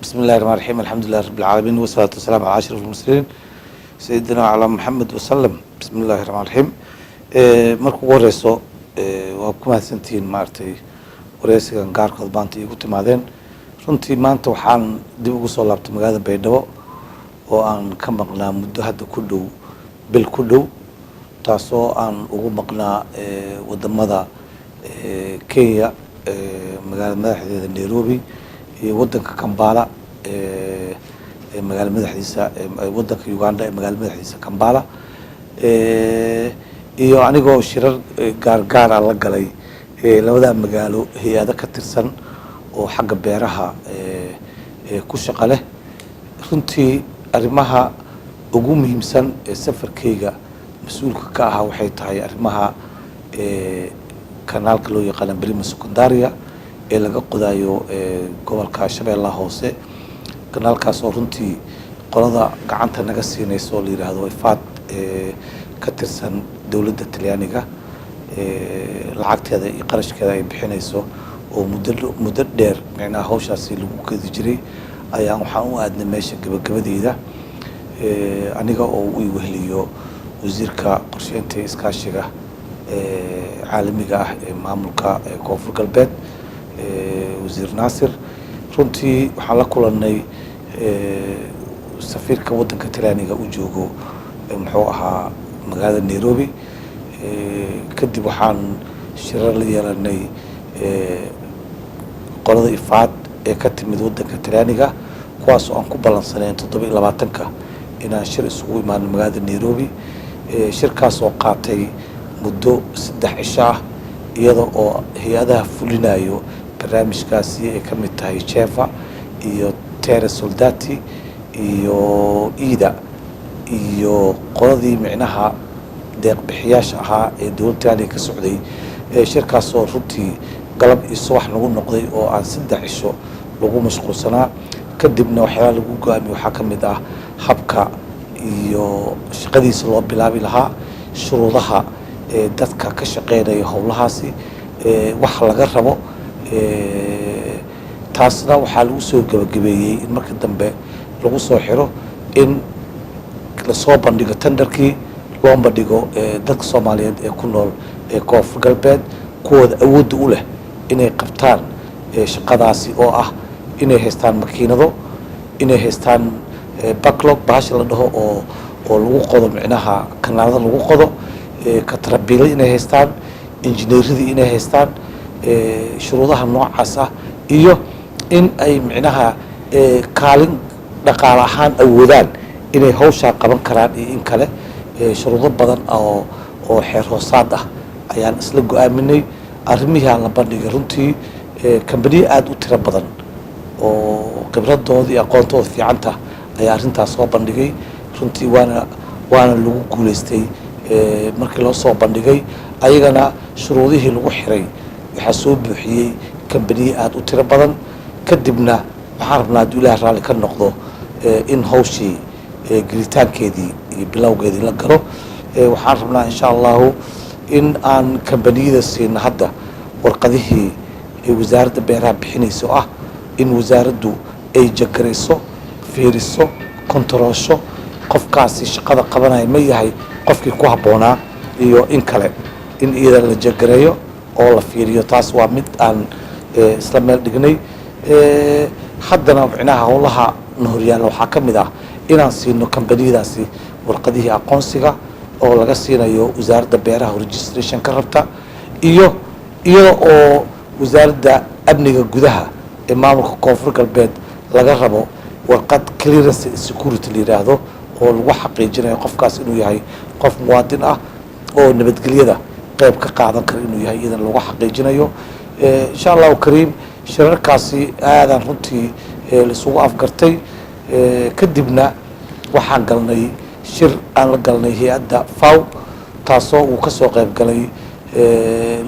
بسم الله الرحمن الرحيم الحمد لله رب العالمين والصلاة والسلام على أشرف المرسلين سيدنا على محمد وسلم بسم الله الرحمن الرحيم marka ugu horeyso waa ku mahadsantihiin maartay wareysigan gaarkood maanta igu timaadeen runtii maanta waxaan dib ugu soo laabtay magaalada Baydhabo oo aan ka maqnaa muddo hadda ku dhow bil ku dhow taasoo aan ugu maqnaa wadamada Kenya magaalada madaxdeeda Nairobi iyo wadanka Kampala magaalada madaxdiisa wadanka Uganda magaalada madaxdiisa Kampala iyo anigoo shirar gaar la galay labada magaalo hay'ado ka tirsan oo xagga beeraha ku shaqo leh runtii arrimaha ugu muhiimsan ee safarkayga mas'uulka ka ah waxay tahay arrimaha kanaalka loo yaqaan Brima Secondaria ee laga qodayo gobolka Shabeellaha Hoose kanaalkaas oo runtii qolada gacanta naga siinayso la yiraahdo IFAD ka tirsan dawladda Talyaaniga lacagteeda iyo qarashkeeda ay bixinayso oo muddo dheer macnaha hawshaasi lagu kadi jiray ayaan waxaan u aadnay meesha gabagabadeeda aniga oo uu weheliyo wasiirka qorsheynta iskaashiga caalamiga ah ee maamulka Koonfur Galbeed wasiir Naasir runtii waxaan la kulanay safiirka wadanka Talyaaniga u joogo muxuu ahaa magaalada Nairobi kadib waxaan shirar la yeelanay qolada IFAD ee ka timid wadanka Talyaaniga kuwaas oo aan ku balansaneen 27ka inaan shir isugu imaano magaalada Nairobi shirkaas oo qaatay muddo 3 cisho ah iyada oo hay'adaha fulinayo barnaamijkaasi ay ka mid tahay Chefa iyo Terra Soldati iyo IDA iyo qoladii micnaha deeq bixiyaasha ahaa ee dawladda ka socday shirkaas oo runtii galab iyo subax lagu noqday oo aan 3 cisho lagu mashquulsanaa kadibna waxyaalaha lagu go'aamiyay waxaa ka mid ah habka iyo shaqadiisa loo bilaabi lahaa shuruudaha dadka ka shaqeynaya howlahaasi wax laga rabo taasna waxaa lagu soo gabagabeeyay in marka dambe lagu soo xiro in la soo bandhigo tenderkii loo bandhigo dadka Soomaaliyeed ee ku nool Koonfur Galbeed kuwooda awood u leh inay qabtaan shaqadaasi oo ah inay haystaan makiinado inay haystaan backlog baasha la dhaho oo lagu qodo micnaha kanaalada lagu qodo katrabiil inay haystaan injineeradii inay haystaan shuruudaha noocaas ah iyo in ay micnaha kaalin dhaqaale ahaan awoodaan inay hawsha qaban karaan iyo in kale shuruudo badan oo xeer hoosaad ah ayaan isla go'aaminay arrimihii la bandhigay runtii company aad u tiro badan oo khibradooda iyo aqoontooda fiicanta ayaa arrintaas soo bandhigay runtii waana lagu guuleystay markii loo soo bandhigay ayagana shuruudihii lagu xiray waxaa soo buuxiyey company aad u tiro badan kadibna waxaan rabnaa hadduu Ilaahay raalli ka noqdo in hawshii gelitaankeedii iyo bilowgeedii la galo waxaan rabnaa insha Allah in aan kambaniyada siino hadda warqadihii wasaaradda beeraha bixinayso ah in wasaaraddu ay jagarayso fiiriso kontaroosho qofkaasi shaqada qabanaya ma yahay qofkii ku habboonaa iyo in kale in iyada la jagareeyo oo la fiiriyo taas waa mid aan isla meel dhignay haddana micnaha howlaha horyaalla waxaa ka mid ah inaan siino kambaniyadaasi warqadihii aqoonsiga oo laga siinayo wasaaradda beeraha registration ka rabta iyo iyada oo wasaaradda amniga gudaha ee maamulka Koonfur Galbeed laga rabo warqad clearance security la yiraahdo oo lagu xaqiijinayo qofkaas inuu yahay qof muwaadin ah oo nabadgelyada qayb ka qaadan kara inuu yahay idan lagu xaqiijinayo insha Allah kariim shirarkaasi aadan runtii la isugu afgartay kadibna waxaan galnay shir aan la galnay hay'adda FAO taasoo uu ka soo qayb galay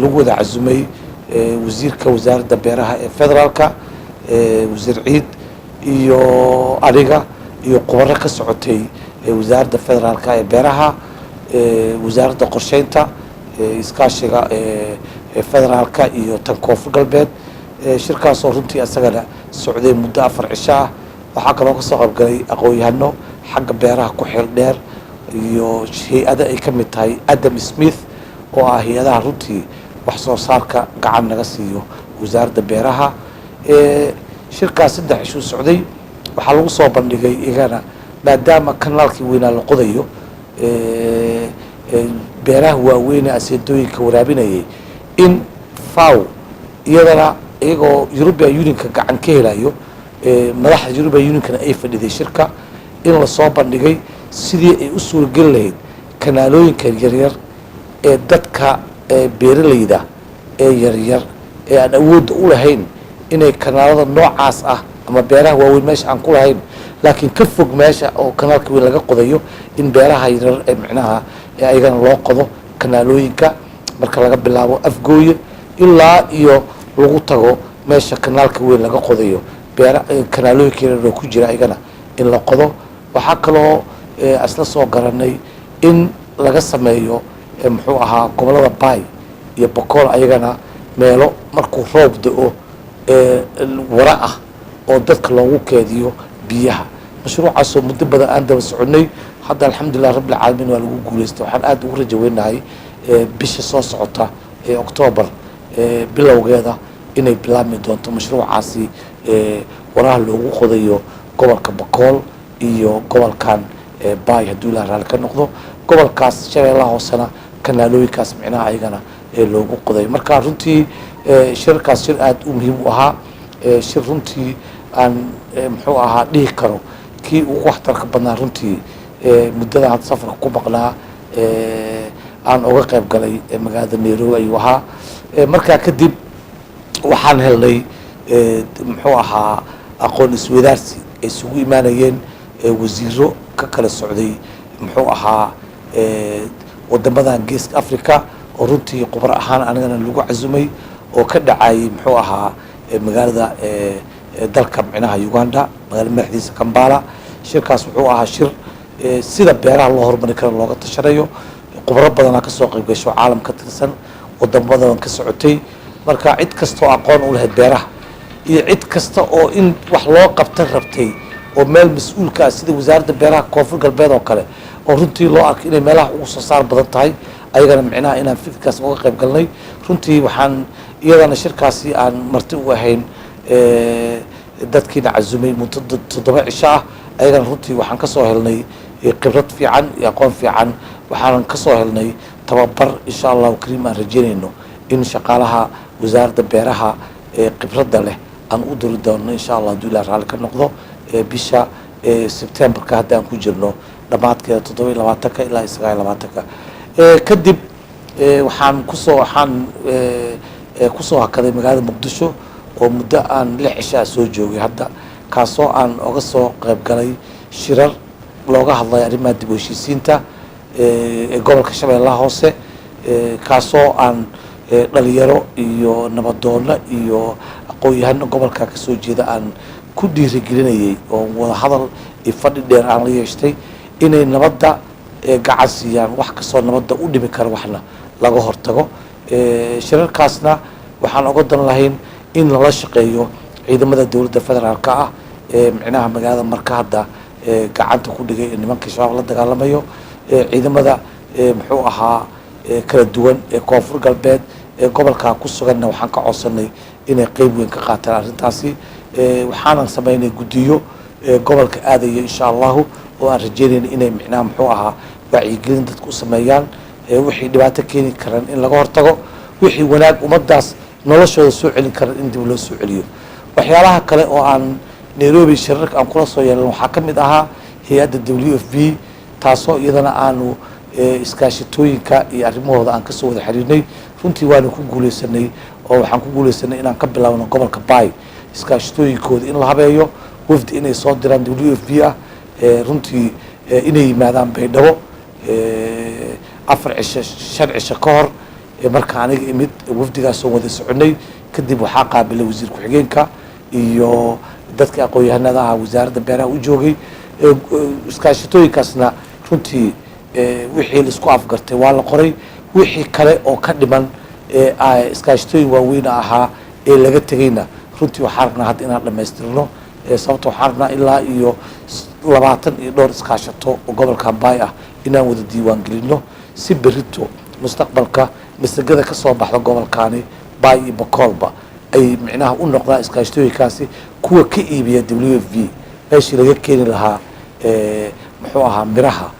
lagu wada cazumay wasiirka wasaaradda beeraha ee federaalka wasiir Ciid iyo ariga iyo qubaro ka socotay wasaaradda federaalka ee beeraha wasaaradda qorsheynta iskaashiga federaalka iyo tan Koonfur Galbeed shirkaas oo runtii asagana socday muddo 4 cisho ah waxaa kaloo ka soo qaybgalay aqoon-yahano xagga beeraha ku xeel dheer iyo hay-ada ay ka mid tahay Adam Smith oo ah hay-adaha runtii wax soo saarka gacan naga siiyo wasaaradda beeraha shirkaas 3 cisho socday waxaa lagu soo bandhigay igana maadaama kanaalkii weynaa la qodayo beeraha waaweyn aseedooyinka waraabinayay in FAO iyadana iyagoo European Unionka gacan ka helayo madaxda European Unionkana ay fadhiday shirka in la soo bandhigay sidii ay u suuragelin lahayd kanaalooyinka yaryar ee dadka beeralayda ee yaryar ee aan awood u lahayn inay kanaalada noocaas ah ama beeraha waaweyn meesha aan ku lahayn laakiin ka fog meesha oo kanaalka weyn laga qodayo in beeraha yaryar ee micnaha ayagana loo qodo kanaalooyinka marka laga bilaabo Afgooye ilaa iyo lagu tago meesha kanaalka weyn laga qodayo kanaalooyinka yaryar oo ku jira ayagana in la qodo waxaa kaloo asla soo garanay in laga sameeyo muxuu ahaa gobolada Bay iyo Boqol ayagana meelo markuu roob da'o wara ah oo dadka loogu keediyo biyaha mashruucaas oo muddo badan aan daba soconay hadda alxamdulillah rabbil caalamiin waa lagu guuleystay waxaan aad ugu rajaynahay bisha soo socota October bilowgeeda inay bilaabmi doonto mashruucaasi waraha loogu qodayo gobolka Boqol iyo gobolkan Bay hadduu la raali ka noqdo gobolkaas Shabeellaha Hoosena kanaalooyinkaas micnaha ayagana loogu qoday marka runtii shirkaas shir aad u muhiim u ahaa shir runtii aan muxuu ahaa dhihi karo kii ugu waxtarka badnaa runtii muddada had safarka ku maqnaa aan uga qayb galay magaalada Nairobi ayuu ahaa markaa kadib waxaan helnay muxuu ahaa aqoon isweydaarsi ay isugu imaanayeen wasiiro ka kala socday muxuu ahaa wadamadan Geeska Afrika oo runtii khubaro ahaan anagana lagu cazumay oo ka dhacay muxuu ahaa magaalada dalka micnaha Uganda magaalada madaxdiisa Kampala shirkaas wuxuu ahaa shir sida beeraha loo horumarin karo looga tashanayo khubaro badan ka soo qayb gasho caalam ka tirsan wadamada ka socotay marka cid kasta oo aqoon u lahayd beeraha iyo cid kasta oo in wax loo qabtan rabtay oo meel mas'uulka ah sida wasaaradda beeraha Koonfur Galbeed oo kale oo runtii loo arkay inay meelaha ugu soo saar badan tahay ayagana micnaha inaan fikirkaas uga qayb galnay runtii waxaan iyadana shirkaasi aan marti u ahayn dadkiina cazumay muddo 7 cisho ah ayagana runtii waxaan ka soo helnay khibrad fiican iyo aqoon fiican waxaan ka soo helnay tababar insha Allah kariim aan rajeynayno in shaqaalaha wasaaradda beeraha khibradda leh aan u diri doono insha Allah hadduu la raali ka noqdo bisha September ka hadda aan ku jirno dhamaadkeeda 27 ilaa 29 kadib waxaan kusoo hakaday magaalada Muqdisho oo muddo aan 6 cisho soo joogay hadda kaasoo aan uga soo qayb galay shirar looga hadlay arrimaha dib u heshiisiinta gobolka Shabeellaha Hoose kaasoo aan dhalinyaro iyo nabadoonna iyo aqoon-yahano gobolka ka soo jeeda aan ku dhiirigelinayay oo wada hadal iyo fadhi dheer aan la yeeshtay inay nabadda gacan siiyaan wax kastoo nabadda u dhimi kara waxna laga hortago shirarkaasna waxaan uga dan lahayn in lala shaqeeyo ciidamada dowladda federaalka ah micnaha magaalada marka hadda gacanta ku dhigay nimanka shabaab la dagaalamayo ciidamada muxuu ahaa kala duwan Koonfur Galbeed gobolka ku suganna waxaan ka codsanay inay qayb weyn ka qaataan arrintaasi waxaan sameynay gudiyo gobolka aadaya insha Allah oo aan rajeynayno inay micnaha muxuu ahaa wacyigelin dadku u sameeyaan wixii dhibaato keeni karan in laga hortago wixii wanaag umadaas noloshooda soo celin karan in dib loo soo celiyo waxyaalaha kale oo aan Nairobi shirarka aan kula soo yeelan waxaa ka mid ahaa hay'adda WFP taasoo iyadana aanu iskaashitooyinka iyo arrimahooda aan ka soo wada xiriirnay runtii waanu ku guuleysanay oo waxaan ku guuleysanay inaan ka bilaabno gobolka Bay iskaashitooyinkooda in la habeeyo wafdi inay soo diraan WFP ah runtii inay yimaadaan Baydhabo 4 cisho 5 cisho ka hor marka aniga imid wafdigaas oo wada soconay kadib waxaa qaabilay wasiir ku-xigeenka iyo dadka aqoon-yahanada ah wasaaradda beeraha u joogay iskaashitooyinkaasna runtii wixii la isku afgartay waa la qoray wixii kale oo ka dhiman iskaashitooyin waaweyn ahaa ee laga tegayna runtii waxaan rabnaa hadda inaan dhammaystirno sababta waxaan rabnaa ilaa iyo 20 iyo dhowr iskaashato oo gobolka Bay ah inaan wada diiwaan gelino si berito mustaqbalka masagada ka soo baxda gobolkaani Bay iyo Bakolba ay micnaha u noqdaan iskaashatooyinkaasi kuwa ka iibiya WFP meeshii laga keeni lahaa muxuu ahaa miraha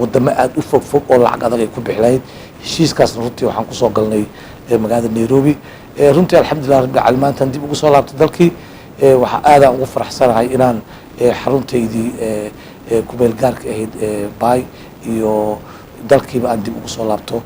wadamo aad u fog oo lacag adag ay ku bixlayd heshiiskaasna runtii waxaan kusoo galnay magaalada Nairobi runtii alxamdulilah rabbil caalamiin maanta dib ugu soo laabtay dalkii waxa aad ugu faraxsanahay inaan xaruntaydii ku meel gaarka ahayd Bay iyo dalkiiba aan dib ugu soo laabto